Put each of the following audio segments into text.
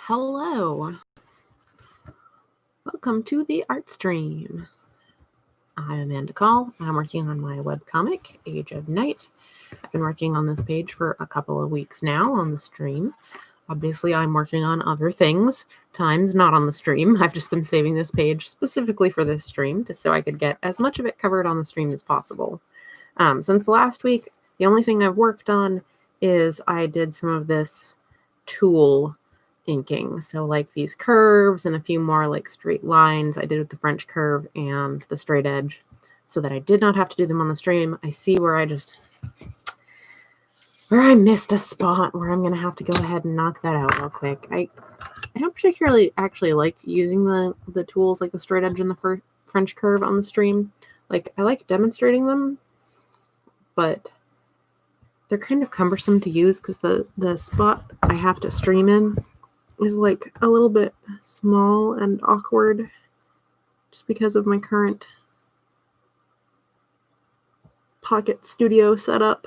Hello. Welcome to the art stream. I'm Amanda Call. I'm working on my webcomic, Age of Night. I've been working on this page for a couple of weeks now on the stream. Obviously, I'm working on other things, times not on the stream. I've just been saving this page specifically for this stream, just so I could get as much of it covered on the stream as possible. Since last week, the only thing I've worked on is I did some of this tool inking. So like these curves and a few more like straight lines I did with the French curve and the straight edge so that I did not have to do them on the stream. I see where I missed a spot where I'm going to have to go ahead and knock that out real quick. I don't particularly actually like using the tools like the straight edge and the French curve on the stream. Like I like demonstrating them, but they're kind of cumbersome to use because the spot I have to stream in is like a little bit small and awkward just because of my current pocket studio setup.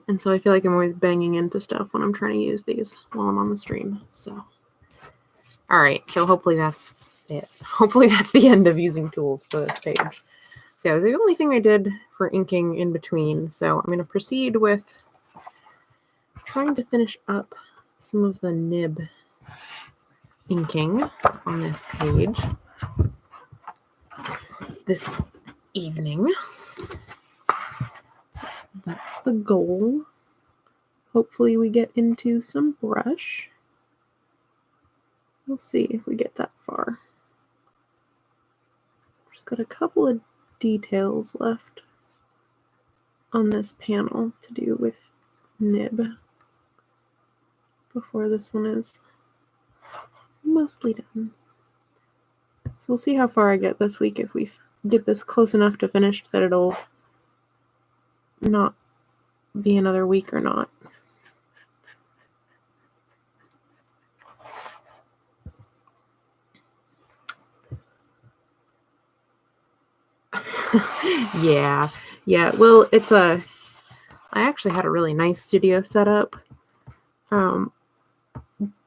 And so I feel like I'm always banging into stuff when I'm trying to use these while I'm on the stream. So, all right. So hopefully that's it. Hopefully that's the end of using tools for this page. So the only thing I did for inking in between. So I'm going to proceed with trying to finish up some of the nib inking on this page this evening. That's the goal. Hopefully we get into some brush. We'll see if we get that far. Just got a couple of details left on this panel to do with nib before this one is mostly done. So we'll see how far I get this week, if we get this close enough to finished that it'll not be another week or not. Yeah. Well, I actually had a really nice studio setup,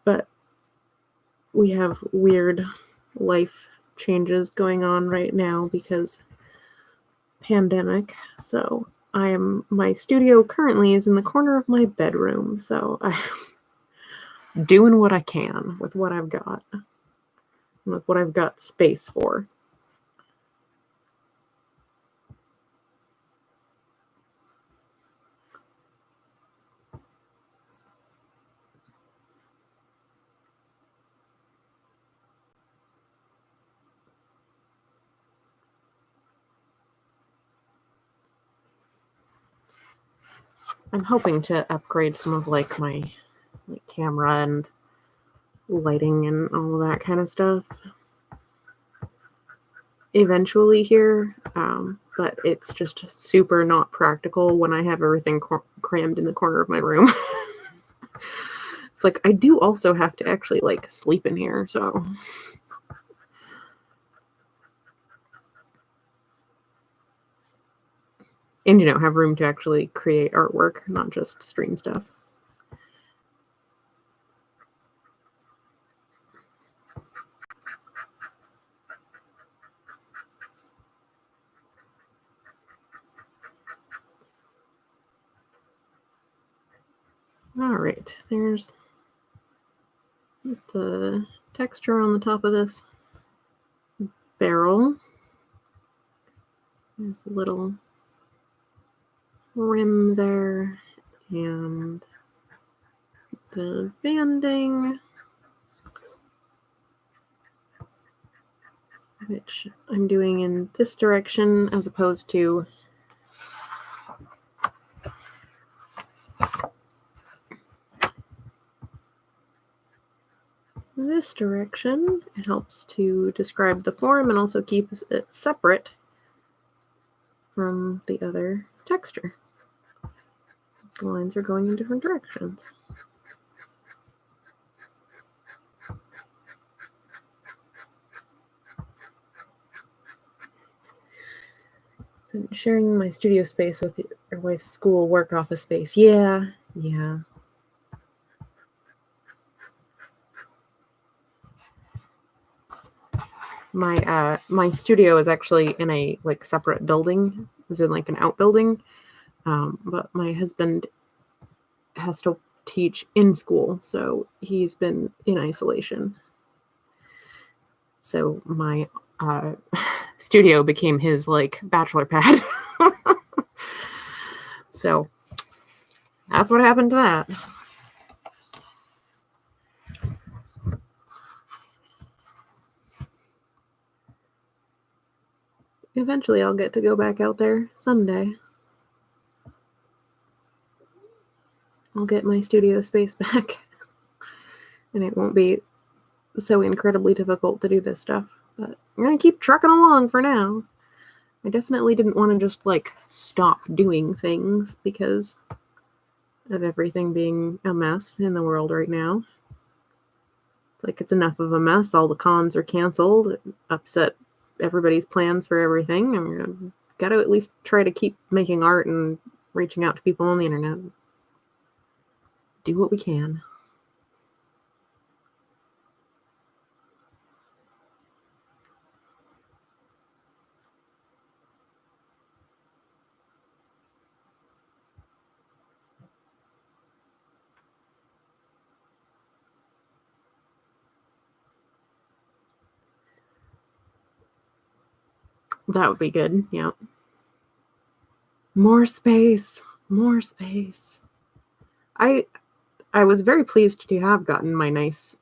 but we have weird life changes going on right now because pandemic. So my studio currently is in the corner of my bedroom. So I'm doing what I can with what I've got, with what I've got space for. I'm hoping to upgrade some of like my camera and lighting and all that kind of stuff eventually here, but it's just super not practical when I have everything crammed in the corner of my room. It's like I do also have to actually like sleep in here, so and have room to actually create artwork, not just stream stuff. All right, there's the texture on the top of this barrel. There's a little rim there, and the banding, which I'm doing in this direction as opposed to this direction. It helps to describe the form and also keep it separate from the other texture. The lines are going in different directions. So sharing my studio space with your wife's school work office space. Yeah. My studio is actually in a like separate building. It's in like an outbuilding. But my husband has to teach in school, so he's been in isolation. So my studio became his like bachelor pad. So that's what happened to that. Eventually I'll get to go back out there someday. I'll get my studio space back. And it won't be so incredibly difficult to do this stuff. But I'm going to keep trucking along for now. I definitely didn't want to just like stop doing things because of everything being a mess in the world right now. It's like it's enough of a mess. All the cons are canceled. It upset everybody's plans for everything. And we've got to at least try to keep making art and reaching out to people on the internet. Do what we can. That would be good. Yeah. More space. More space. I was very pleased to have gotten my nice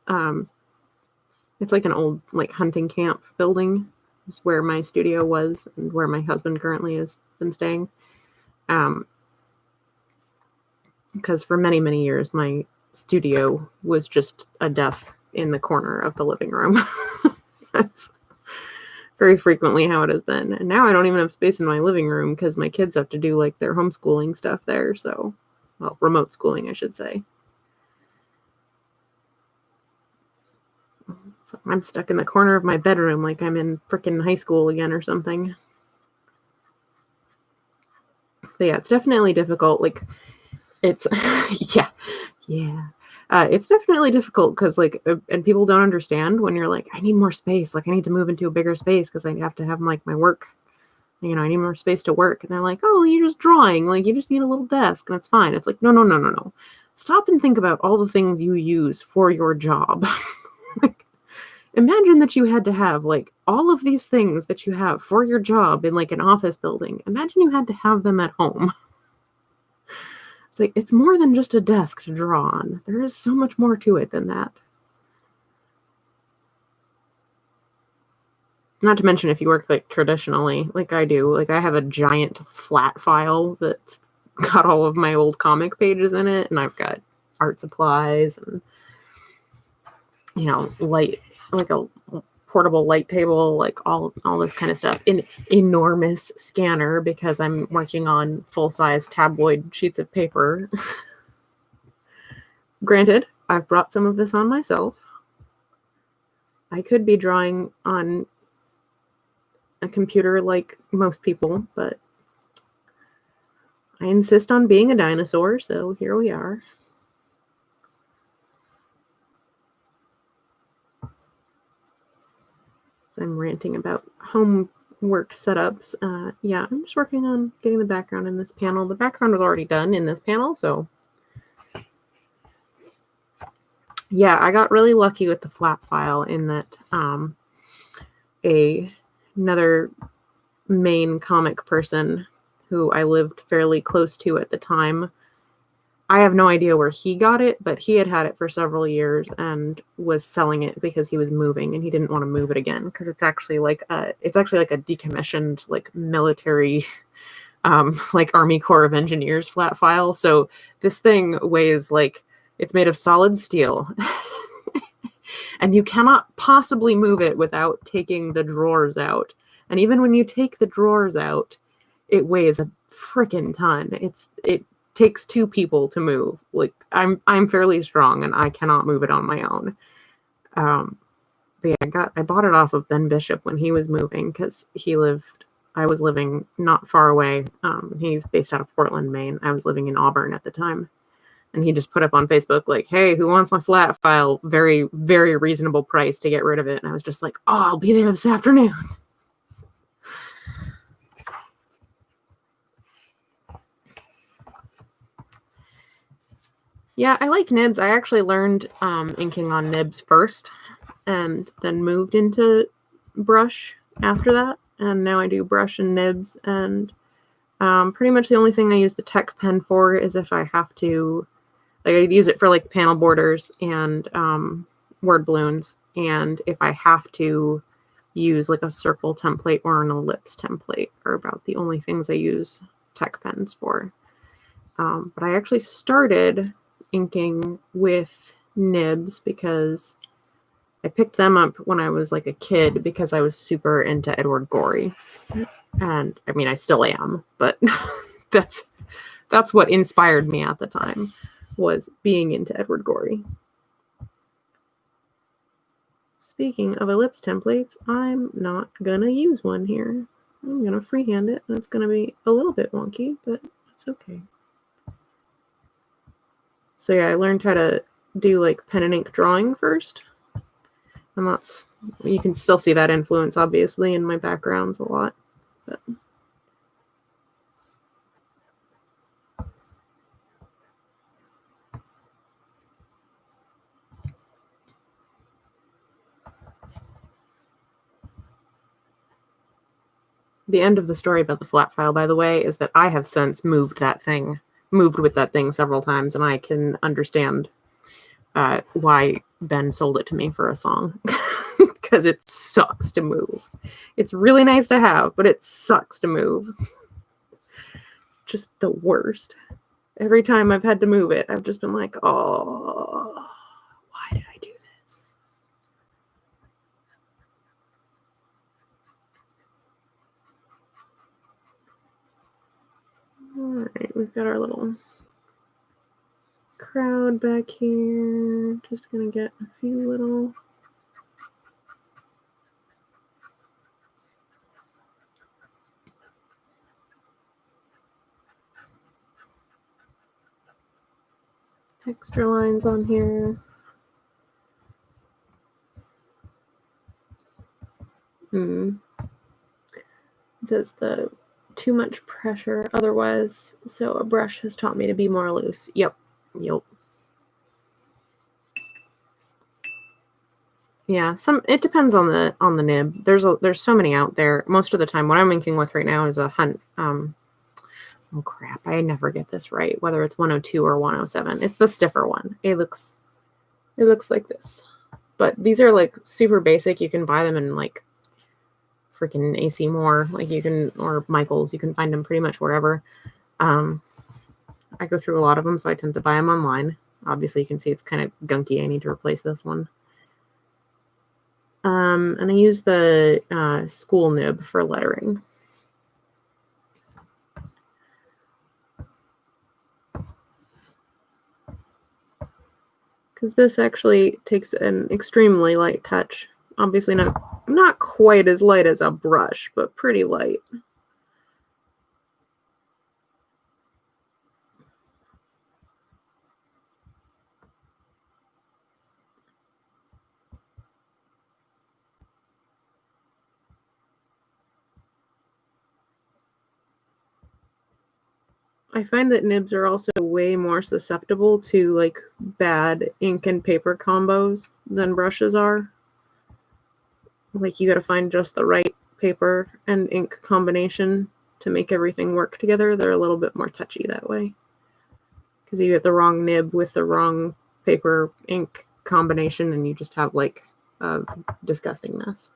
it's like an old like hunting camp building. It's where my studio was and where my husband currently has been staying. Because for many, many years my studio was just a desk in the corner of the living room. That's very frequently how it has been. And now I don't even have space in my living room because my kids have to do like their homeschooling stuff there. So, well, remote schooling, I should say. So I'm stuck in the corner of my bedroom like I'm in frickin' high school again or something. But yeah, it's definitely difficult. Like, it's, yeah. It's definitely difficult because, like, and people don't understand when you're like, I need more space. Like, I need to move into a bigger space because I have to have, like, my work. You know, I need more space to work. And they're like, oh, you're just drawing. Like, you just need a little desk and it's fine. It's like, no. Stop and think about all the things you use for your job. Like, imagine that you had to have, like, all of these things that you have for your job in, like, an office building. Imagine you had to have them at home. It's like, it's more than just a desk to draw on. There is so much more to it than that. Not to mention if you work like traditionally, like I do, like I have a giant flat file that's got all of my old comic pages in it, and I've got art supplies and, you know, light, like a portable light table, like all this kind of stuff. An enormous scanner because I'm working on full-size tabloid sheets of paper. Granted, I've brought some of this on myself. I could be drawing on a computer like most people, but I insist on being a dinosaur, so here we are. I'm ranting about homework setups. Yeah, I'm just working on getting the background in this panel. The background was already done in this panel, so yeah, I got really lucky with the flat file in that another main comic person who I lived fairly close to at the time. I have no idea where he got it, but he had it for several years and was selling it because he was moving and he didn't want to move it again because it's actually like a decommissioned like military like Army Corps of Engineers flat file. So this thing weighs like, it's made of solid steel. And you cannot possibly move it without taking the drawers out. And even when you take the drawers out, it weighs a freaking ton. It takes two people to move. Like I'm fairly strong and I cannot move it on my own. But yeah, I bought it off of Ben Bishop when he was moving because I was living not far away. He's based out of Portland, Maine. I was living in Auburn at the time. And he just put up on Facebook, like, hey, who wants my flat file? Very, very reasonable price to get rid of it. And I was just like, oh, I'll be there this afternoon. Yeah, I like nibs. I actually learned inking on nibs first and then moved into brush after that. And now I do brush and nibs. And pretty much the only thing I use the tech pen for is if I have to, like, I use it for like panel borders and word balloons. And if I have to use like a circle template or an ellipse template are about the only things I use tech pens for. But I actually started inking with nibs because I picked them up when I was like a kid because I was super into Edward Gorey. And I mean, I still am, but that's what inspired me at the time, was being into Edward Gorey. Speaking of ellipse templates, I'm not gonna use one here. I'm gonna freehand it, and it's gonna be a little bit wonky, but it's okay. So yeah, I learned how to do like pen and ink drawing first. And that's, you can still see that influence obviously in my backgrounds a lot. But the end of the story about the flat file, by the way, is that I have since moved with that thing several times, and I can understand why Ben sold it to me for a song. Because it sucks to move. It's really nice to have, but it sucks to move. Just the worst. Every time I've had to move it, I've just been like, oh, why did I do this? All right, we've got our little crowd back here. Just gonna get a few little extra lines on here. Does the too much pressure otherwise, so a brush has taught me to be more loose. Yep. Yeah, it depends on the nib. There's so many out there. Most of the time, what I'm inking with right now is a Hunt. Oh crap! I never get this right. Whether it's 102 or 107, it's the stiffer one. It looks like this. But these are like super basic. You can buy them in like freaking AC Moore, like you can, or Michael's. You can find them pretty much wherever. I go through a lot of them, so I tend to buy them online. Obviously, you can see it's kind of gunky. I need to replace this one. And I use the school nib for lettering. Because this actually takes an extremely light touch. Obviously not quite as light as a brush, but pretty light. I find that nibs are also way more susceptible to like bad ink and paper combos than brushes are. Like you got to find just the right paper and ink combination to make everything work together. They're a little bit more touchy that way. Because you get the wrong nib with the wrong paper ink combination and you just have like a disgusting mess.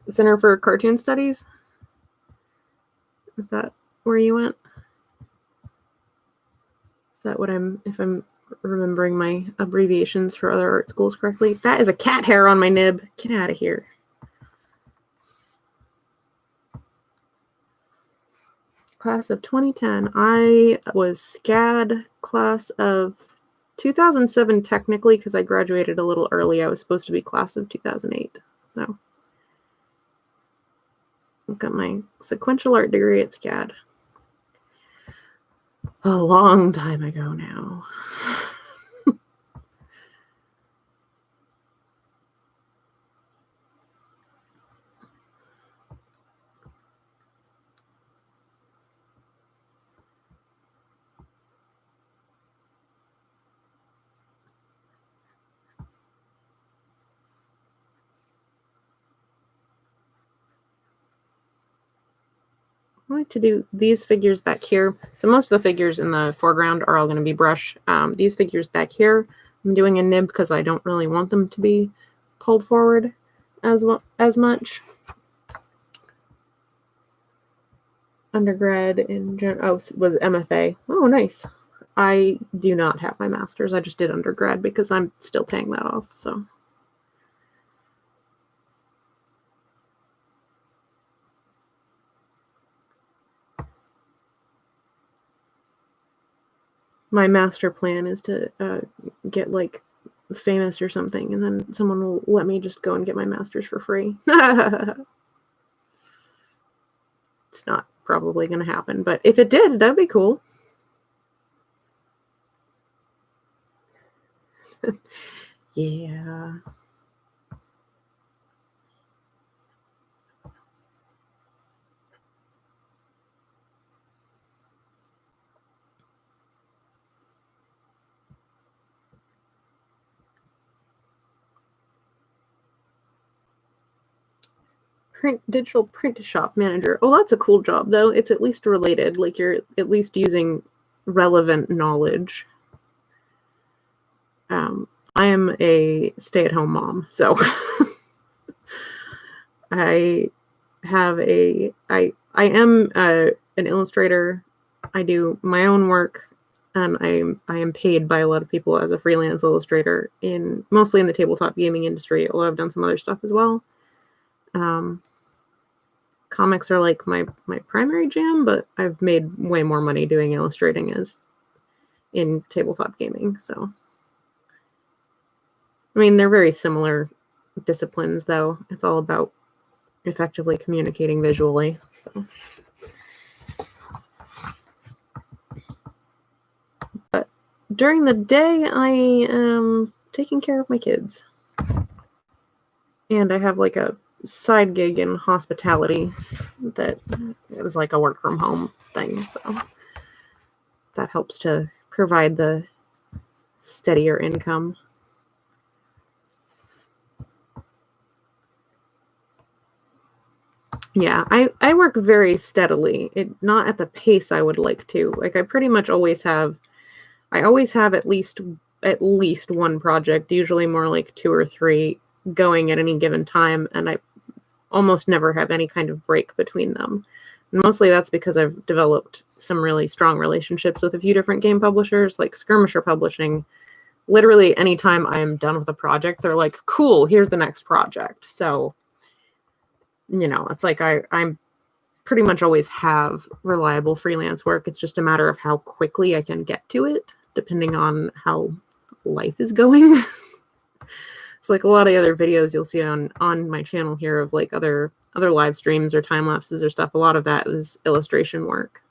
Center for Cartoon Studies? Is that where you went? Is that what if I'm remembering my abbreviations for other art schools correctly? That is a cat hair on my nib. Get out of here. Class of 2010. I was SCAD class of 2007 technically because I graduated a little early. I was supposed to be class of 2008. So I've got my sequential art degree at SCAD. a long time ago now. I like to do these figures back here. So most of the figures in the foreground are all going to be brush. These figures back here, I'm doing a nib because I don't really want them to be pulled forward as much. Undergrad in was MFA. Oh, nice. I do not have my master's. I just did undergrad because I'm still paying that off. So. My master plan is to get like famous or something, and then someone will let me just go and get my master's for free. It's not probably going to happen, but if it did, that'd be cool. Yeah. Digital print shop manager. Oh, that's a cool job, though. It's at least related. Like, you're at least using relevant knowledge. I am a stay-at-home mom, so I am an illustrator. I do my own work, and I am paid by a lot of people as a freelance illustrator mostly in the tabletop gaming industry, although I've done some other stuff as well. Comics are like my primary jam, but I've made way more money doing illustrating as in tabletop gaming. So, I mean, they're very similar disciplines, though. It's all about effectively communicating visually. So, but during the day, I am taking care of my kids, and I have like a side gig in hospitality that is like a work from home thing, so that helps to provide the steadier income. Yeah, I work very steadily. Not at the pace I would like to. Like, I pretty much always have at least one project, usually more like 2 or 3 going at any given time, and I almost never have any kind of break between them. And mostly that's because I've developed some really strong relationships with a few different game publishers, like Skirmisher Publishing. Literally anytime I'm done with a project, they're like, cool, here's the next project. So, it's like I'm pretty much always have reliable freelance work. It's just a matter of how quickly I can get to it, depending on how life is going. So like a lot of the other videos you'll see on my channel here of like other live streams or time lapses or stuff, a lot of that is illustration work.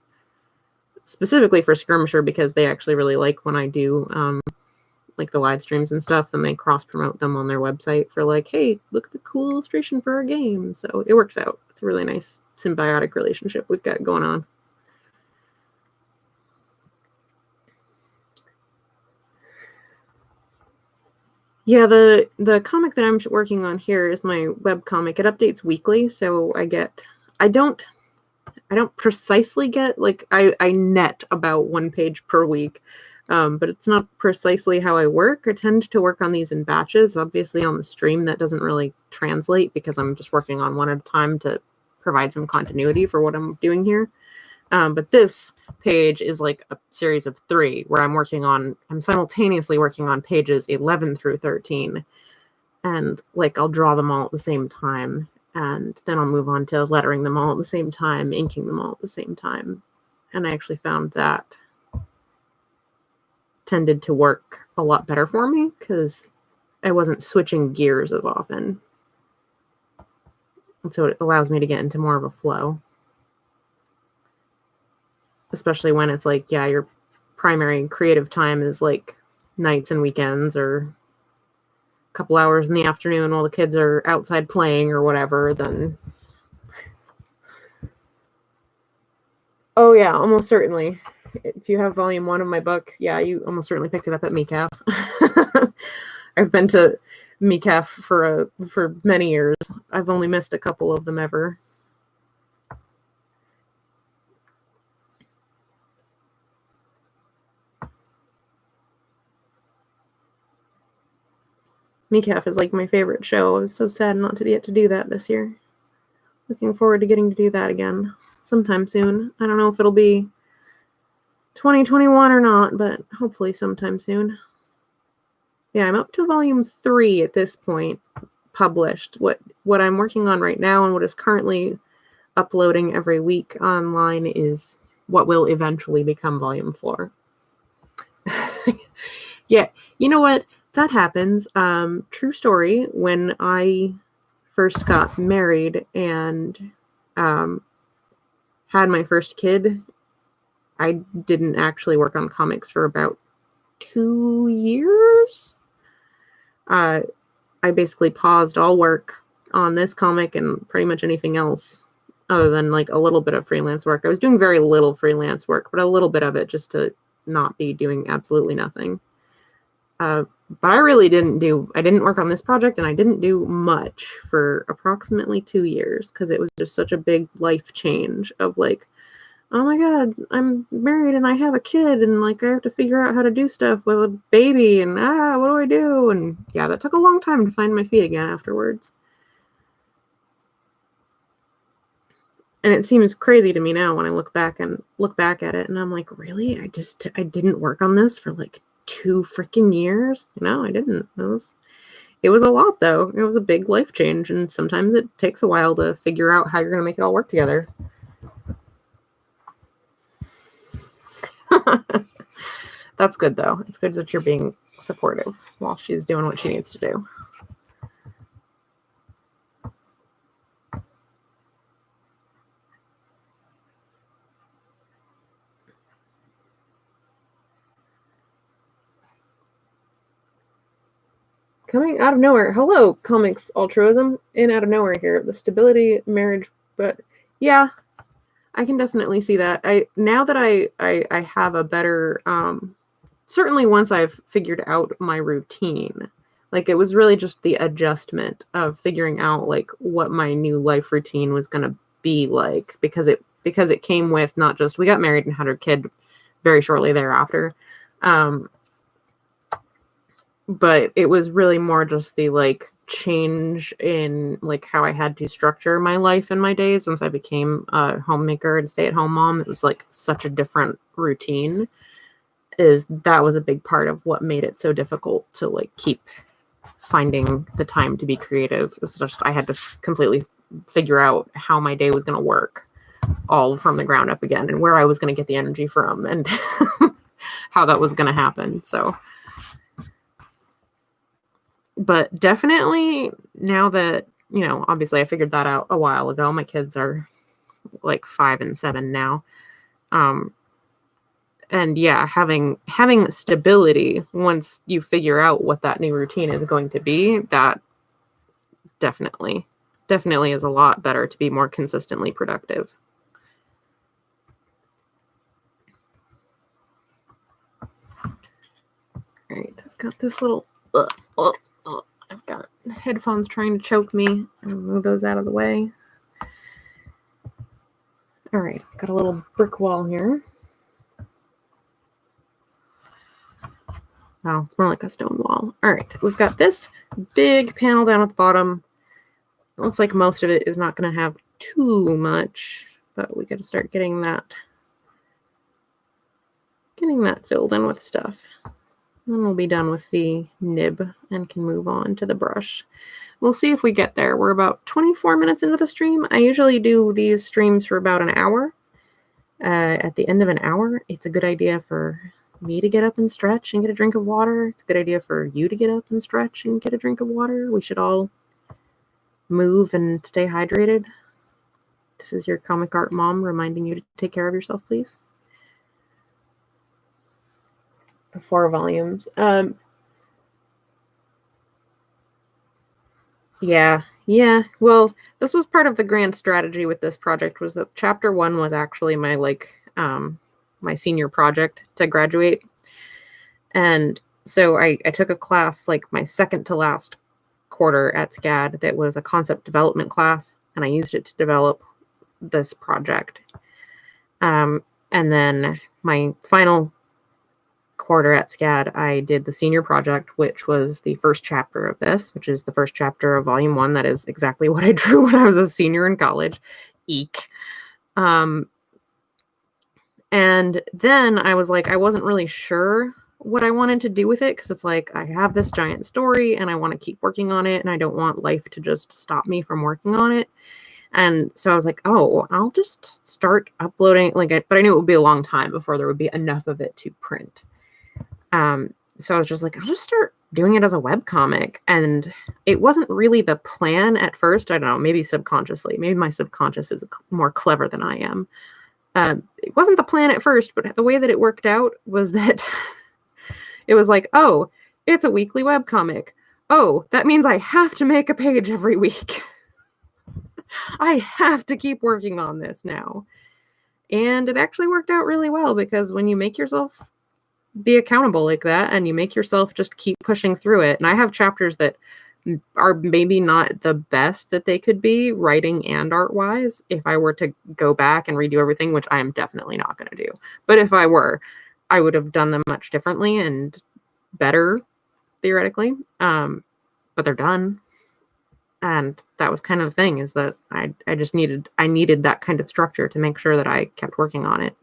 Specifically for Skirmisher, because they actually really like when I do like the live streams and stuff, and they cross promote them on their website for like, hey, look at the cool illustration for our game. So it works out. It's a really nice symbiotic relationship we've got going on. Yeah, the comic that I'm working on here is my webcomic. It updates weekly, so I don't precisely get, like, I net about 1 page per week, but it's not precisely how I work. I tend to work on these in batches. Obviously on the stream that doesn't really translate because I'm just working on one at a time to provide some continuity for what I'm doing here. But this page is like a series of 3 where I'm simultaneously working on pages 11 through 13. And like, I'll draw them all at the same time. And then I'll move on to lettering them all at the same time, inking them all at the same time. And I actually found that tended to work a lot better for me because I wasn't switching gears as often. And so it allows me to get into more of a flow. Especially when it's like, yeah, you're primary creative time is like nights and weekends, or a couple hours in the afternoon while the kids are outside playing or whatever, then oh yeah, almost certainly. If you have volume 1 of my book, yeah, you almost certainly picked it up at MECAF. I've been to MECAF for many years. I've only missed a couple of them ever. MECAF is like my favorite show. I was so sad not to get to do that this year. Looking forward to getting to do that again sometime soon. I don't know if it'll be 2021 or not, but hopefully sometime soon. Yeah, I'm up to volume 3 at this point, published. What I'm working on right now and what is currently uploading every week online is what will eventually become volume 4. Yeah, you know what? That happens. True story, when I first got married and had my first kid, I didn't actually work on comics for about 2 years. I basically paused all work on this comic and pretty much anything else other than like a little bit of freelance work. I was doing very little freelance work, but a little bit of it just to not be doing absolutely nothing. But I didn't work on this project, and I didn't do much for approximately 2 years because it was just such a big life change of like, oh my God, I'm married and I have a kid, and like I have to figure out how to do stuff with a baby, and what do I do? And yeah, that took a long time to find my feet again afterwards. And it seems crazy to me now when I look back at it, and I'm like, really? I didn't work on this for like 2 freaking years? No, I didn't. It was a lot, though. It was a big life change, and sometimes it takes a while to figure out how you're going to make it all work together. That's good, though. It's good that you're being supportive while she's doing what she needs to do. Coming out of nowhere. Hello, comics altruism. In out of nowhere here. The stability, marriage, but yeah, I can definitely see that. Now that I have a better, certainly once I've figured out my routine, like it was really just the adjustment of figuring out like what my new life routine was going to be like, because it came with not just, we got married and had our kid very shortly thereafter. But it was really more just the like change in like how I had to structure my life and my days once I became a homemaker and stay-at-home mom. It was like such a different routine. That was a big part of what made it so difficult to like keep finding the time to be creative. It's just I had to completely figure out how my day was going to work all from the ground up again, and where I was going to get the energy from, and how that was going to happen. So but definitely now that, obviously I figured that out a while ago. My kids are like 5 and 7 now. And yeah, having stability once you figure out what that new routine is going to be, that definitely is a lot better to be more consistently productive. All right, I've got this little I've got headphones trying to choke me. I'll move those out of the way. All right, got a little brick wall here. Oh, it's more like a stone wall. All right, we've got this big panel down at the bottom. It looks like most of it is not going to have too much, but we got to start getting that filled in with stuff. Then we'll be done with the nib and can move on to the brush. We'll see if we get there. We're about 24 minutes into the stream. I usually do these streams for about an hour. At the end of an hour, it's a good idea for me to get up and stretch and get a drink of water. It's a good idea for you to get up and stretch and get a drink of water. We should all move and stay hydrated. This is your comic art mom reminding you to take care of yourself, please. 4 volumes. Yeah. Well, this was part of the grand strategy with this project, was that chapter 1 was actually my my senior project to graduate. And so I took a class like my second to last quarter at SCAD that was a concept development class, and I used it to develop this project. And then my final quarter at SCAD, I did the senior project, which was the first chapter of this, which is the first chapter of volume 1. That is exactly what I drew when I was a senior in college. Eek. And then I was like, I wasn't really sure what I wanted to do with it, because it's like, I have this giant story and I want to keep working on it, and I don't want life to just stop me from working on it. And so I was like, oh, I'll just start uploading, but I knew it would be a long time before there would be enough of it to print. So I was just like, I'll just start doing it as a webcomic. And it wasn't really the plan at first. I don't know, maybe subconsciously. Maybe my subconscious is more clever than I am. It wasn't the plan at first, but the way that it worked out was that it was like, oh, it's a weekly webcomic. Oh, that means I have to make a page every week. I have to keep working on this now. And it actually worked out really well, because when you make yourself be accountable like that, and you make yourself just keep pushing through it, and I have chapters that are maybe not the best that they could be, writing and art-wise, if I were to go back and redo everything, which I am definitely not going to do. But if I were, I would have done them much differently and better, theoretically. But they're done. And that was kind of the thing, is that I needed that kind of structure to make sure that I kept working on it.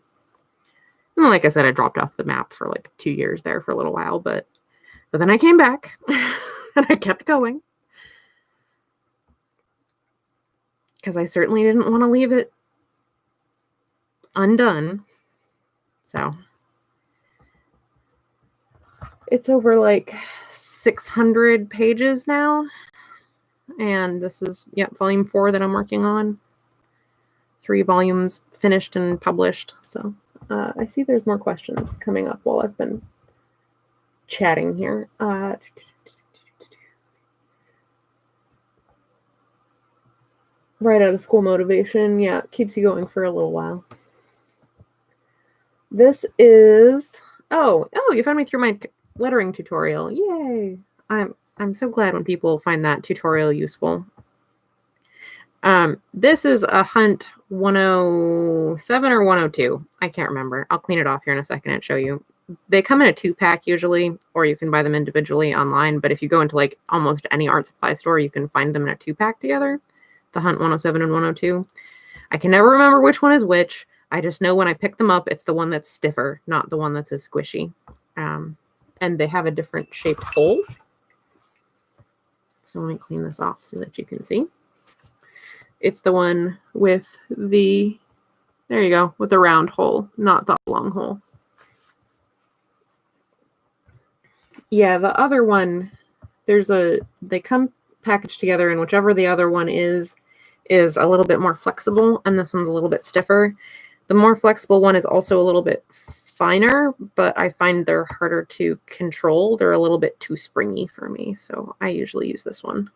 And like I said, I dropped off the map for like 2 years there for a little while, but then I came back and I kept going, because I certainly didn't want to leave it undone. So it's over like 600 pages now, and this is volume 4 that I'm working on. 3 volumes finished and published. So I see there's more questions coming up while I've been chatting here. Right out of school motivation. Yeah, it keeps you going for a little while. This is, oh, you found me through my lettering tutorial. Yay. I'm so glad when people find that tutorial useful. This is a Hunt 107 or 102. I can't remember. I'll clean it off here in a second and show you. They come in a 2-pack usually, or you can buy them individually online. But if you go into like almost any art supply store, you can find them in a 2-pack together. The Hunt 107 and 102. I can never remember which one is which. I just know when I pick them up, it's the one that's stiffer, not the one that's as squishy. And they have a different shaped hole. So let me clean this off so that you can see. It's the one with the, there you go, with the round hole, not the long hole. Yeah, the other one, they come packaged together, and whichever the other one is a little bit more flexible, and this one's a little bit stiffer. The more flexible one is also a little bit finer, but I find they're harder to control. They're a little bit too springy for me, so I usually use this one.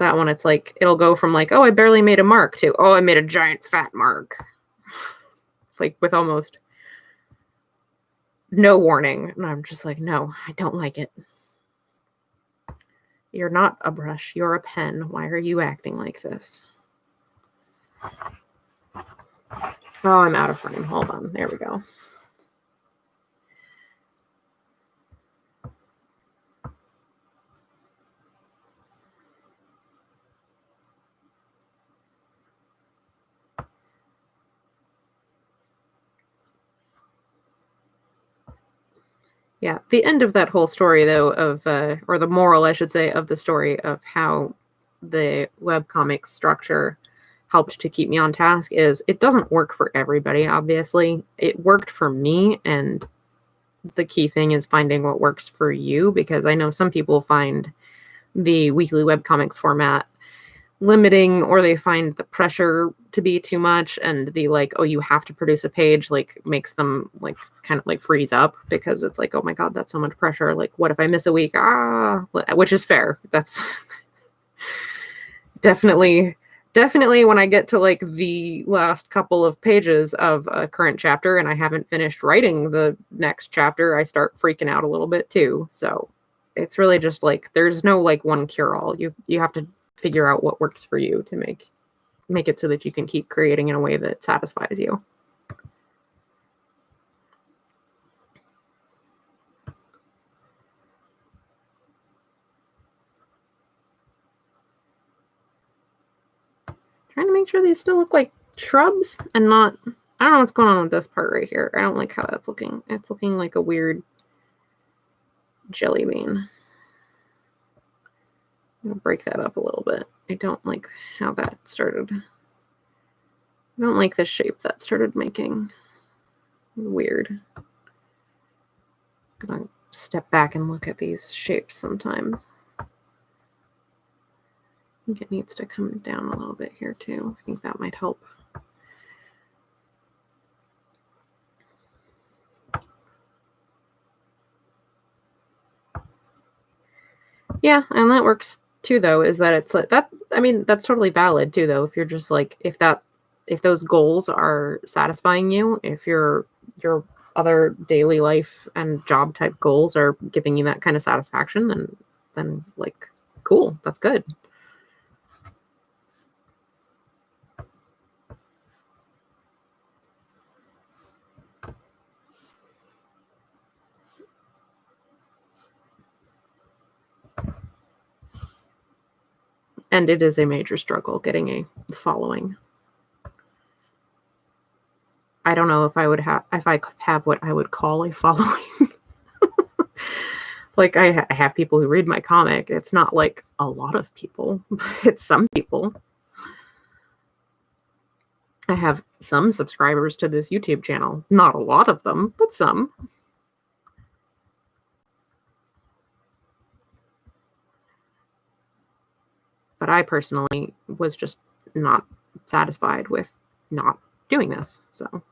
That one, it's like, it'll go from like, oh, I barely made a mark, to, oh, I made a giant fat mark. Like with almost no warning. And I'm just like, no, I don't like it. You're not a brush, you're a pen. Why are you acting like this? Oh, I'm out of frame. Hold on. There we go. Yeah, the end of that whole story, though, of, or the moral, I should say, of the story of how the webcomic structure helped to keep me on task is it doesn't work for everybody, obviously. It worked for me, and the key thing is finding what works for you, because I know some people find the weekly webcomics format limiting, or they find the pressure to be too much, and the like, oh, you have to produce a page, like makes them like kind of like freeze up, because it's like, oh my God, that's so much pressure. Like, what if I miss a week? Which is fair. That's definitely when I get to like the last couple of pages of a current chapter and I haven't finished writing the next chapter, I start freaking out a little bit too. So it's really just like, there's no like one cure all. You have to figure out what works for you to make it so that you can keep creating in a way that satisfies you. Trying to make sure these still look like shrubs and not, I don't know what's going on with this part right here. I don't like how that's looking. It's looking like a weird jelly bean. I'm gonna break that up a little bit. I don't like how that started. I don't like the shape that started making. Weird. I'm gonna step back and look at these shapes sometimes. I think it needs to come down a little bit here too. I think that might help. Yeah, and that works too, though, is that it's like that. I mean, that's totally valid too, though. If you're just like, if those goals are satisfying you, if your other daily life and job type goals are giving you that kind of satisfaction, then like, cool, that's good. And it is a major struggle getting a following. I don't know if I have what I would call a following. Like, I have people who read my comic. It's not like a lot of people, but it's some people. I have some subscribers to this YouTube channel. Not a lot of them, but some. But I personally was just not satisfied with not doing this. So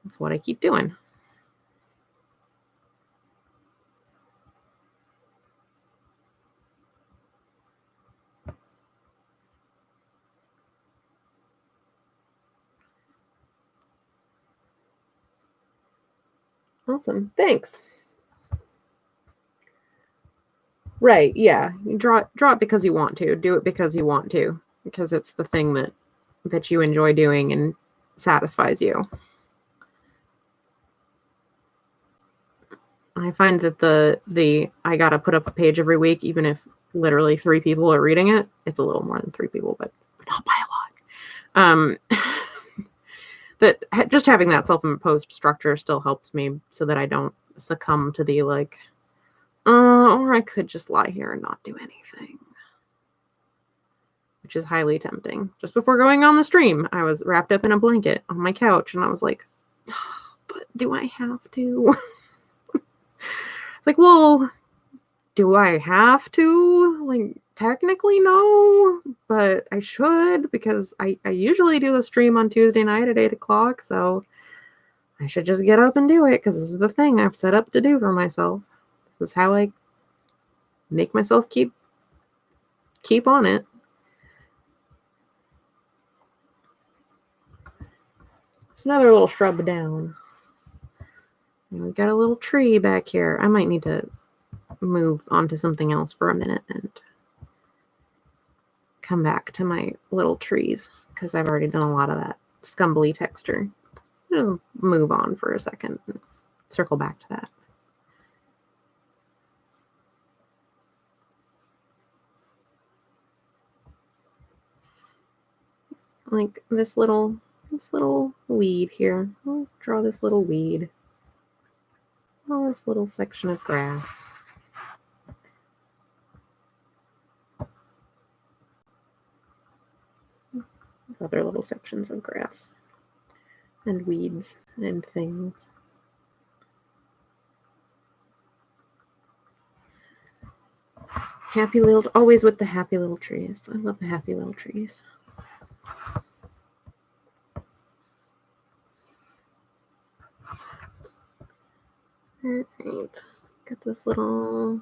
that's what I keep doing. Awesome. Thanks. Right. Yeah. You draw it because you want to. Do it because you want to. Because it's the thing that you enjoy doing and satisfies you. I find that the I gotta put up a page every week, even if literally 3 people are reading it. It's a little more than 3 people, but not by a lot. That just having that self-imposed structure still helps me so that I don't succumb to the like, or I could just lie here and not do anything, which is highly tempting. Just before going on the stream, I was wrapped up in a blanket on my couch, and I was like, but do I have to? It's like, well, do I have to? Like, technically, no, but I should, because I usually do the stream on Tuesday night at 8 o'clock, so I should just get up and do it, because this is the thing I've set up to do for myself. This is how I make myself keep on it. There's another little shrub down. And we got a little tree back here. I might need to move on to something else for a minute and come back to my little trees, because I've already done a lot of that scumbly texture. Just move on for a second and circle back to that. Like this little weed here. I'll draw this little weed. Oh, this little section of grass. Other little sections of grass and weeds and things. Happy little, always with the happy little trees. I love the happy little trees. All right, got this little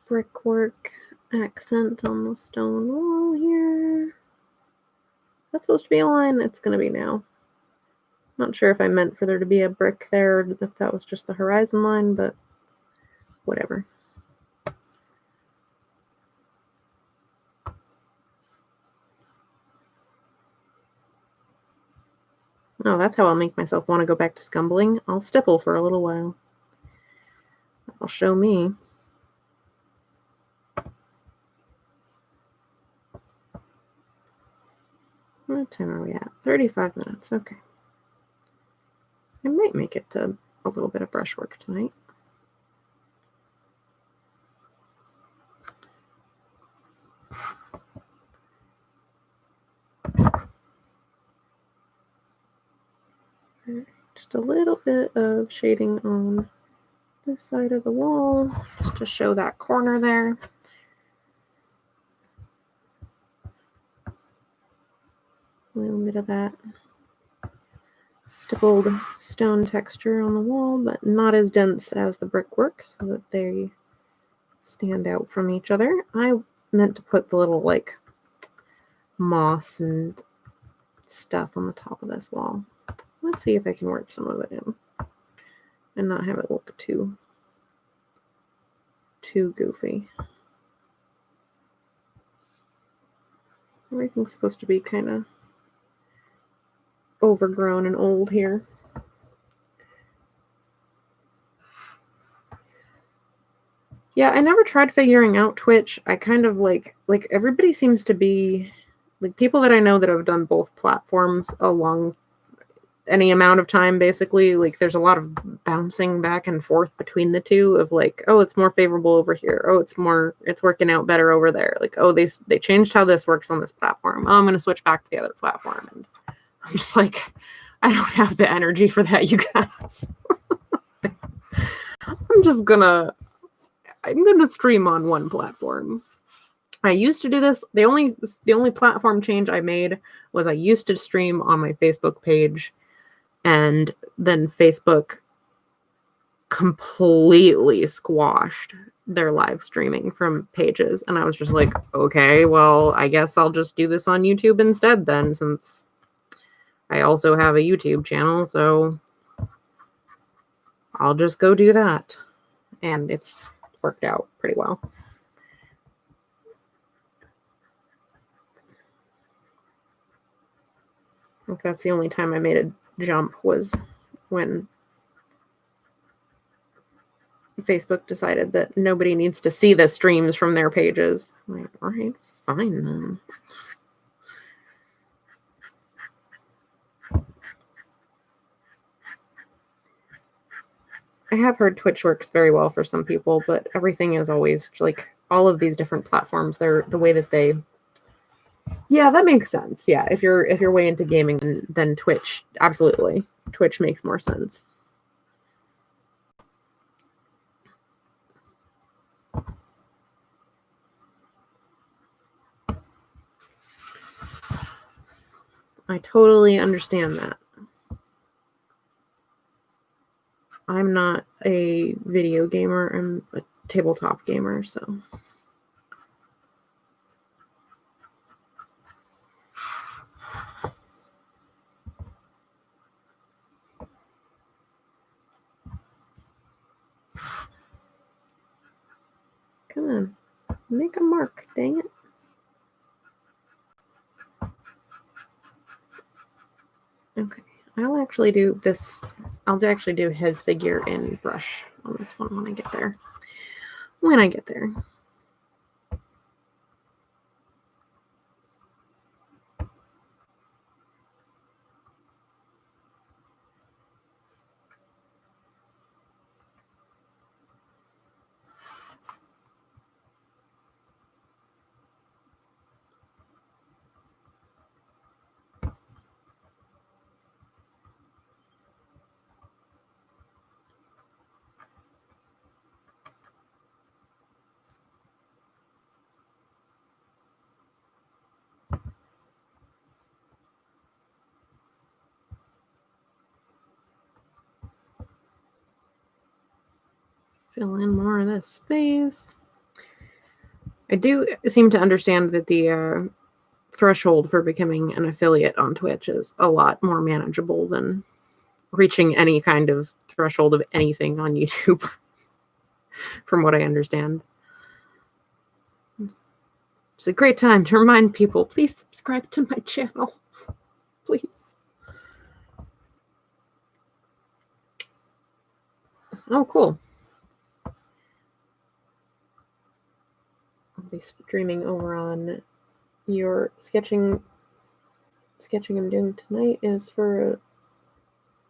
brickwork accent on the stone wall here. That's supposed to be a line. It's going to be now. Not sure if I meant for there to be a brick there or if that was just the horizon line, but whatever. Oh, that's how I'll make myself want to go back to scumbling. I'll stipple for a little while. That'll show me. What time are we at? 35 minutes. Okay. I might make it to a little bit of brushwork tonight. Just a little bit of shading on this side of the wall, just to show that corner there. A little bit of that stippled stone texture on the wall, but not as dense as the brickwork, so that they stand out from each other. I meant to put the little like moss and stuff on the top of this wall. Let's see if I can work some of it in and not have it look too goofy. Everything's supposed to be kind of overgrown and old here. Yeah, I never tried figuring out Twitch. I kind of like everybody seems to be like people that I know that have done both platforms along any amount of time, basically. Like there's a lot of bouncing back and forth between the two of like, oh, it's more favorable over here. Oh, it's working out better over there. Like, oh, they changed how this works on this platform. Oh, I'm going to switch back to the other platform. And I'm just like, I don't have the energy for that, you guys. I'm gonna stream on one platform. I used to do this. The only platform change I made was I used to stream on my Facebook page, and then Facebook completely squashed their live streaming from pages. And I was just like, okay, well, I guess I'll just do this on YouTube instead then, since I also have a YouTube channel, so I'll just go do that. And it's worked out pretty well. I think that's the only time I made a jump was when Facebook decided that nobody needs to see the streams from their pages. I'm like, all right, fine then. I have heard Twitch works very well for some people, but everything is always like all of these different platforms. They're the way that they. Yeah, that makes sense. Yeah, if you're way into gaming, then Twitch, absolutely, Twitch makes more sense. I totally understand that. I'm not a video gamer. I'm a tabletop gamer, so. Come on, make a mark, dang it. Okay, I'll actually do this. I'll actually do his figure in brush on this one when I get there. fill in more of this space. I do seem to understand that the threshold for becoming an affiliate on Twitch is a lot more manageable than reaching any kind of threshold of anything on YouTube, from what I understand. It's a great time to remind people, please subscribe to my channel. Please. Oh, cool. I'll be streaming over on your sketching I'm doing tonight is for a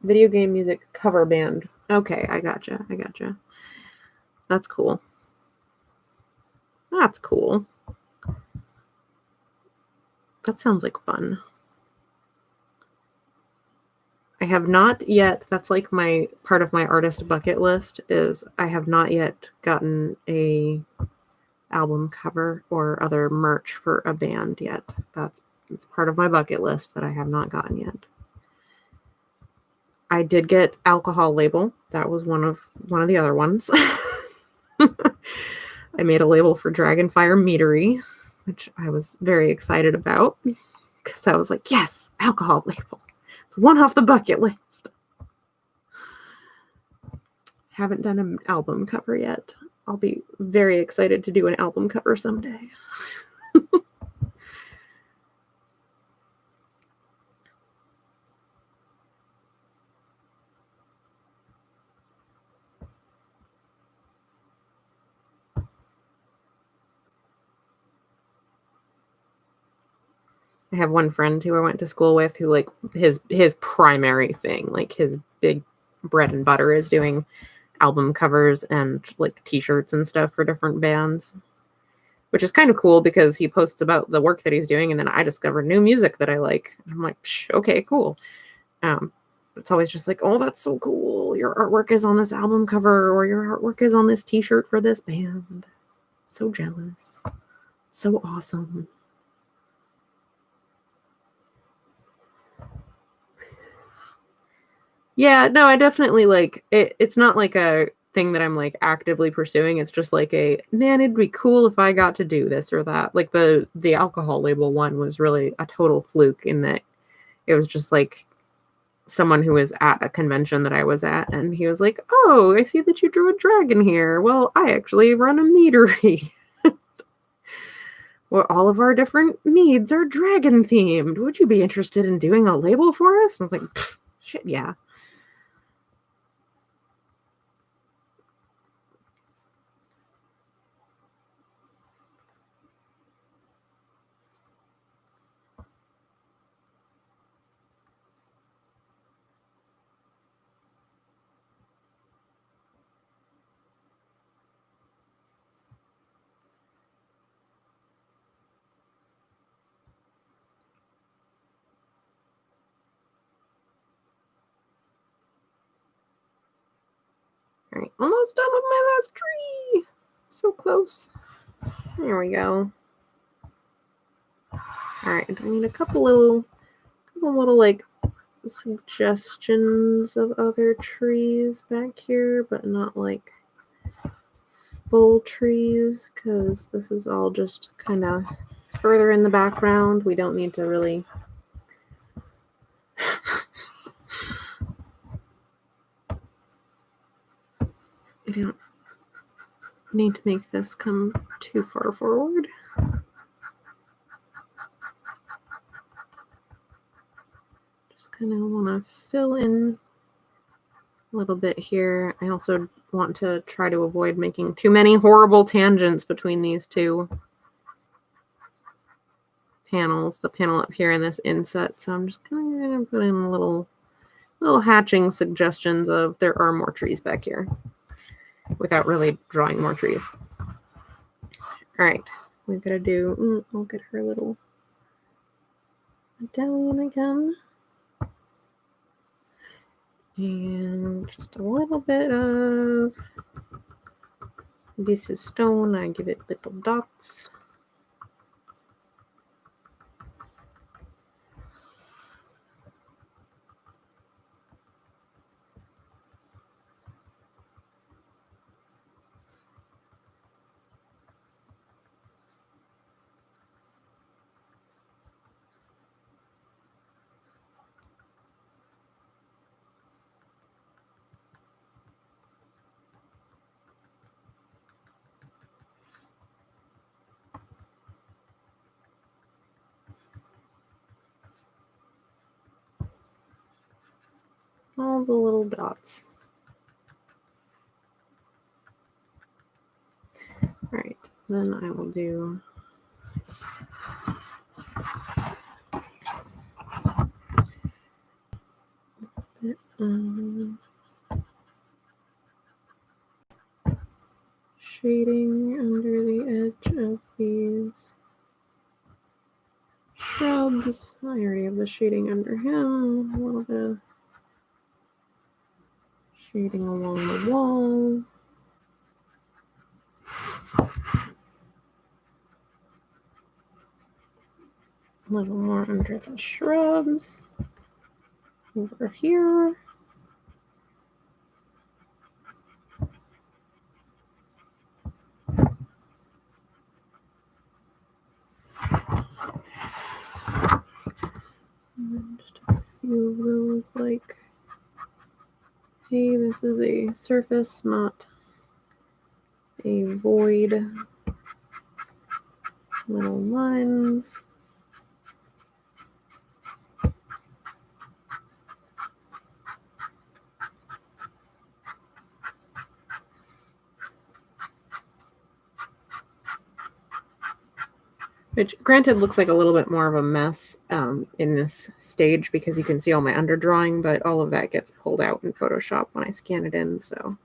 video game music cover band. Okay, I gotcha. That's cool. That's cool. That sounds like fun. I have not yet, that's like my part of my artist bucket list, is I have not yet gotten a album cover or other merch for a band yet. It's part of my bucket list that I have not gotten yet. I did get alcohol label. That was one of the other ones. I made a label for Dragonfire Meadery, which I was very excited about because I was like, yes, alcohol label. It's one off the bucket list. Haven't done an album cover yet. I'll be very excited to do an album cover someday. I have one friend who I went to school with who, like, his primary thing, like his big bread and butter is doing album covers and like t-shirts and stuff for different bands, which is kind of cool because he posts about the work that he's doing and then I discovered new music that I like. I'm like, okay, cool. It's always just like, oh, that's so cool. Your artwork is on this album cover or your artwork is on this t-shirt for this band. So jealous. So awesome. Yeah, no, I definitely like it. It's not like a thing that I'm like actively pursuing. It's just like man, it'd be cool if I got to do this or that. Like the alcohol label one was really a total fluke in that it was just like someone who was at a convention that I was at, and he was like, "Oh, I see that you drew a dragon here. Well, I actually run a meadery. Well, all of our different meads are dragon themed. Would you be interested in doing a label for us?" And I was like, shit, yeah. All right, almost done with my last tree. So close. There we go. All right, I need a couple little like suggestions of other trees back here, but not like full trees, because this is all just kind of further in the background. We don't need to really we don't need to make this come too far forward. Just kind of want to fill in a little bit here. I also want to try to avoid making too many horrible tangents between these two panels, the panel up here and this inset. So I'm just kind of going to put in little hatching suggestions of there are more trees back here without really drawing more trees. All right, we've got to do, I'll get her little medallion again. And just a little bit of, this is stone, I give it little dots. all the little dots. All right, then I will do shading under the edge of these shrubs. I already have the shading under him. A little bit of shading along the wall. A little more under the shrubs. Over here. And just a few of those, like, hey, this is a surface, not a void. Little lines. Which, granted, looks like a little bit more of a mess in this stage because you can see all my underdrawing, but all of that gets pulled out in Photoshop when I scan it in. So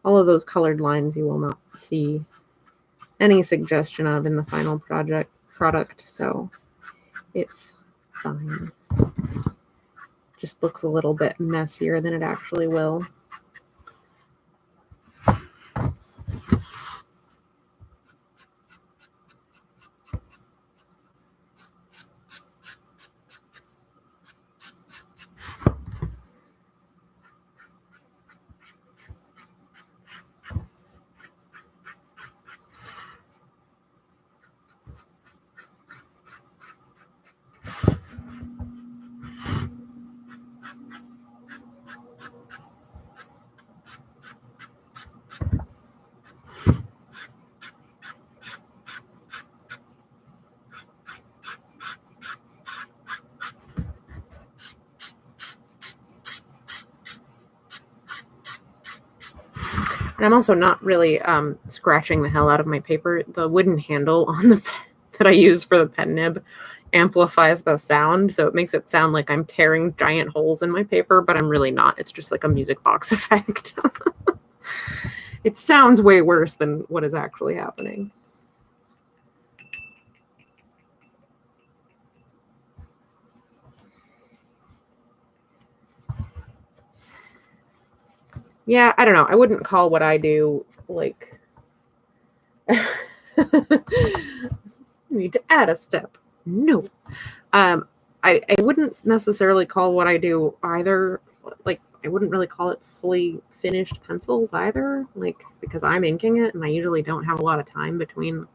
all of those colored lines you will not see any suggestion of in the final product. So it's fine. It just looks a little bit messier than it actually will. And I'm also not really scratching the hell out of my paper. The wooden handle on the pen that I use for the pen nib amplifies the sound, so it makes it sound like I'm tearing giant holes in my paper, but I'm really not. It's just like a music box effect. It sounds way worse than what is actually happening. Yeah, I don't know. I wouldn't call what I do like need to add a step. No. I wouldn't necessarily call what I do either, like, I wouldn't really call it fully finished pencils either, like, because I'm inking it and I usually don't have a lot of time between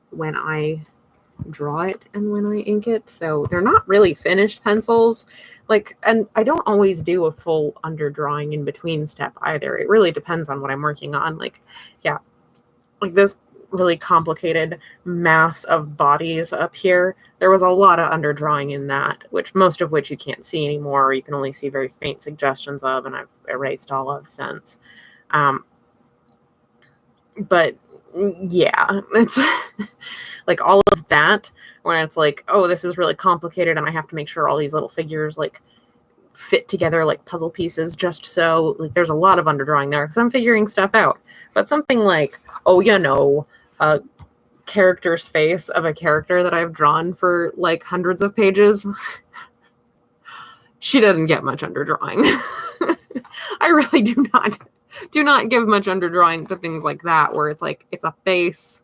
when I draw it and when I ink it. So they're not really finished pencils. Like, and I don't always do a full underdrawing in between step either. It really depends on what I'm working on. Like, yeah, like this really complicated mass of bodies up here. There was a lot of underdrawing in that, which most of which you can't see anymore, or you can only see very faint suggestions of, and I've erased all of since. But yeah, it's like all of that when it's like, oh, this is really complicated and I have to make sure all these little figures like fit together like puzzle pieces just so, like, there's a lot of underdrawing there because I'm figuring stuff out. But something like, oh, you know, a character's face of a character that I've drawn for like hundreds of pages, she doesn't get much underdrawing. I really do not give much underdrawing to things like that, where it's like, it's a face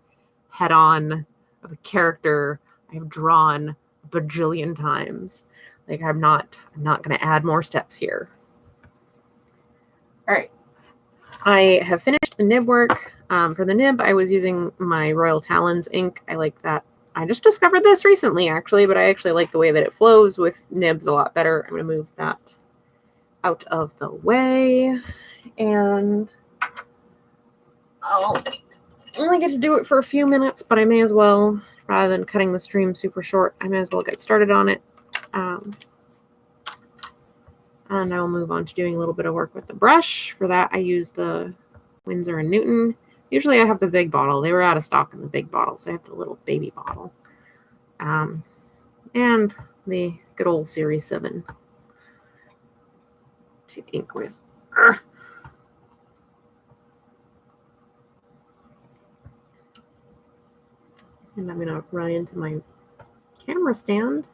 head on of a character I've drawn a bajillion times. Like, I'm not going to add more steps here. All right. I have finished the nib work. For the nib, I was using my Royal Talons ink. I like that. I just discovered this recently, actually, but I actually like the way that it flows with nibs a lot better. I'm going to move that out of the way. And I'll only get to do it for a few minutes, but I may as well, rather than cutting the stream super short, I may as well get started on it. And I will move on to doing a little bit of work with the brush. For that, I use the Winsor & Newton. Usually I have the big bottle. They were out of stock in the big bottle, so I have the little baby bottle. And the good old Series 7 to ink with. And I'm going to run into my camera stand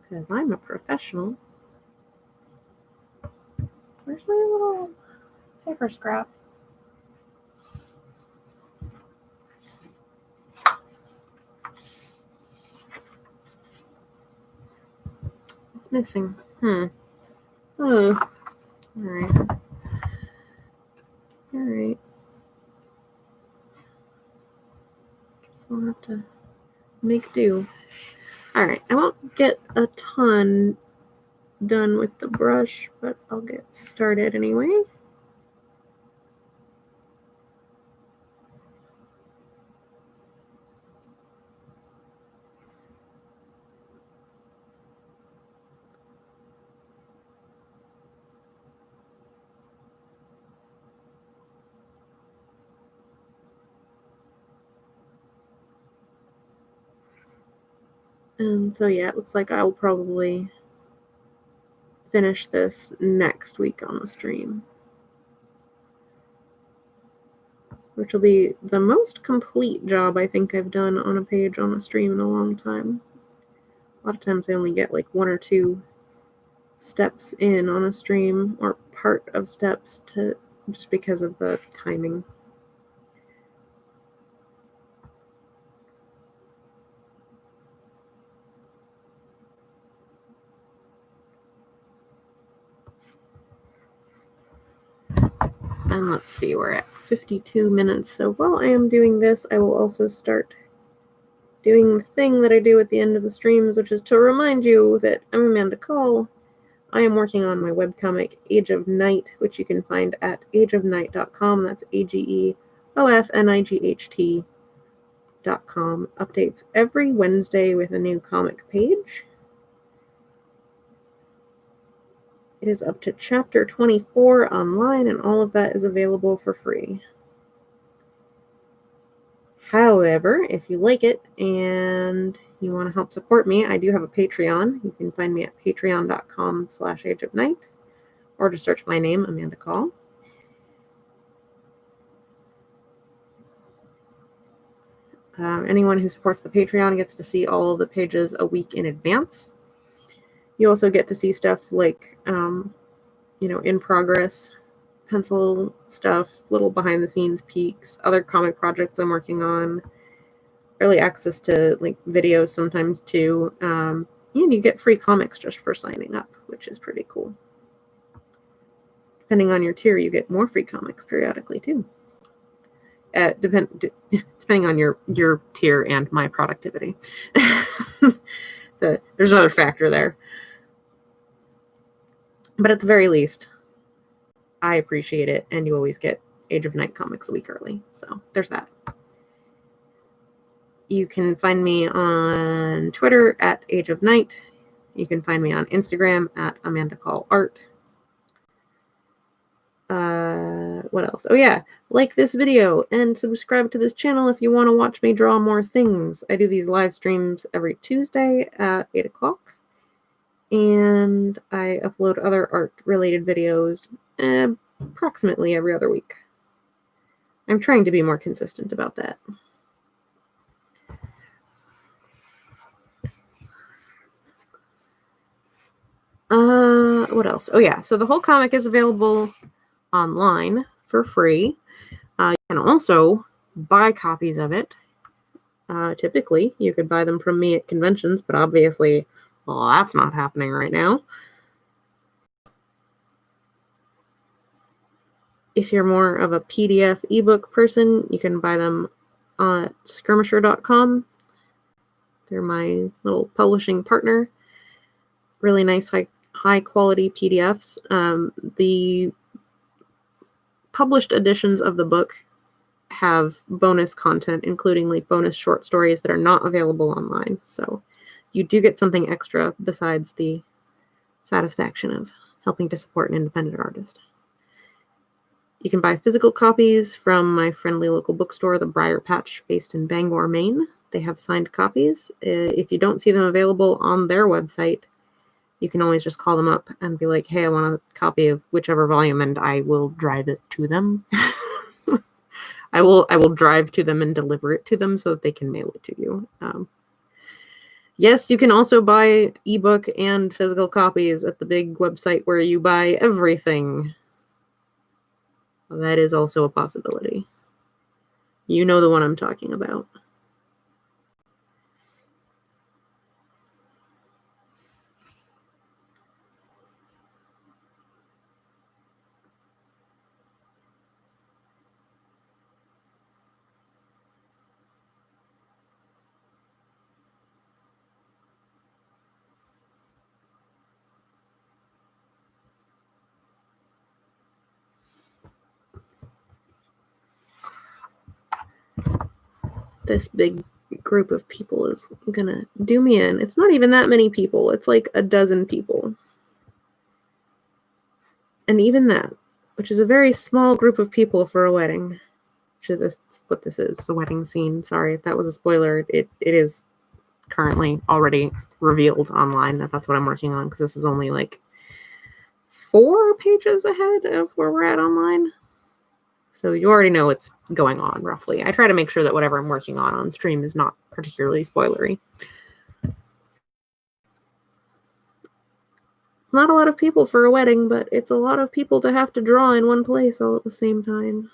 because I'm a professional. Where's my little paper scrap? It's missing. All right. Guess we'll have to make do. All right. I won't get a ton done with the brush, but I'll get started anyway. And so yeah, it looks like I'll probably finish this next week on the stream, which will be the most complete job I think I've done on a page on a stream in a long time. A lot of times I only get like 1 or 2 steps in on a stream, or part of steps, just because of the timing. And let's see, we're at 52 minutes. So while I am doing this, I will also start doing the thing that I do at the end of the streams, which is to remind you that I'm Amanda Call. I am working on my webcomic, Age of Night, which you can find at ageofnight.com. That's AGEOFNIGHT.com. Updates every Wednesday with a new comic page. It is up to chapter 24 online, and all of that is available for free. However, if you like it and you want to help support me, I do have a Patreon. You can find me at patreon.com/ageofnight, or just search my name, Amanda Call. Anyone who supports the Patreon gets to see all of the pages a week in advance. You also get to see stuff like, in progress, pencil stuff, little behind the scenes peeks, other comic projects I'm working on, early access to like videos sometimes too. And you get free comics just for signing up, which is pretty cool. Depending on your tier, you get more free comics periodically too. Depending on your tier and my productivity. There's another factor there. But at the very least, I appreciate it, and you always get Age of Night comics a week early. So there's that. You can find me on Twitter at Age of Night. You can find me on Instagram at Amanda Call Art. What else? Oh yeah, like this video and subscribe to this channel if you want to watch me draw more things. I do these live streams every Tuesday at 8 o'clock. And I upload other art-related videos approximately every other week. I'm trying to be more consistent about that. What else? Oh yeah, so the whole comic is available online for free. You can also buy copies of it. Typically, you could buy them from me at conventions, but obviously, well, that's not happening right now. If you're more of a PDF ebook person, you can buy them at skirmisher.com. They're my little publishing partner. Really nice, high quality PDFs. The published editions of the book have bonus content, including like bonus short stories that are not available online. So you do get something extra besides the satisfaction of helping to support an independent artist. You can buy physical copies from my friendly local bookstore, the Briar Patch, based in Bangor, Maine. They have signed copies. If you don't see them available on their website, you can always just call them up and be like, hey, I want a copy of whichever volume, and I will drive it to them. I will drive to them and deliver it to them so that they can mail it to you. Yes, you can also buy ebook and physical copies at the big website where you buy everything. That is also a possibility. You know the one I'm talking about. This big group of people is gonna do me in. It's not even that many people. It's like a dozen people. And even that, which is a very small group of people for a wedding. That's what this is, the wedding scene. Sorry if that was a spoiler. It is currently already revealed online that that's what I'm working on, because this is only like 4 pages ahead of where we're at online. So you already know what's going on, roughly. I try to make sure that whatever I'm working on stream is not particularly spoilery. It's not a lot of people for a wedding, but it's a lot of people to have to draw in one place all at the same time.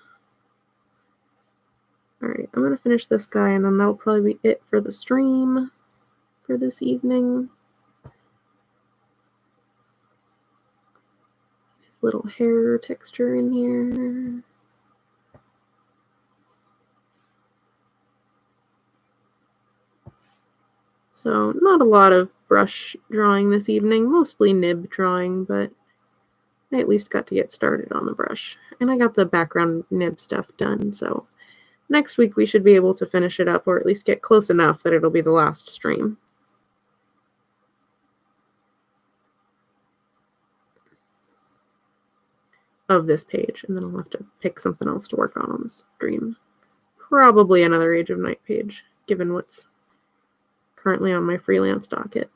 All right, I'm going to finish this guy, and then that'll probably be it for the stream for this evening. His little hair texture in here. So not a lot of brush drawing this evening, mostly nib drawing, but I at least got to get started on the brush. And I got the background nib stuff done, so next week we should be able to finish it up, or at least get close enough that it'll be the last stream. Of this page, and then I'll have to pick something else to work on the stream. Probably another Age of Night page, given what's currently on my freelance docket.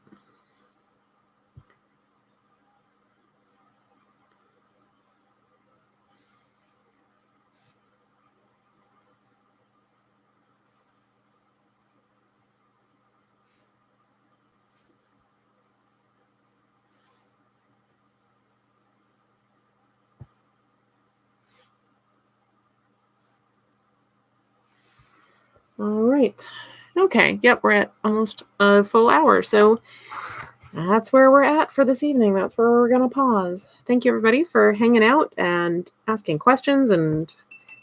All right. Okay. Yep, we're at almost a full hour. So that's where we're at for this evening. That's where we're going to pause. Thank you, everybody, for hanging out and asking questions and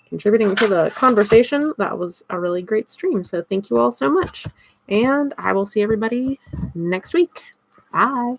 contributing to the conversation. That was a really great stream. So thank you all so much. And I will see everybody next week. Bye.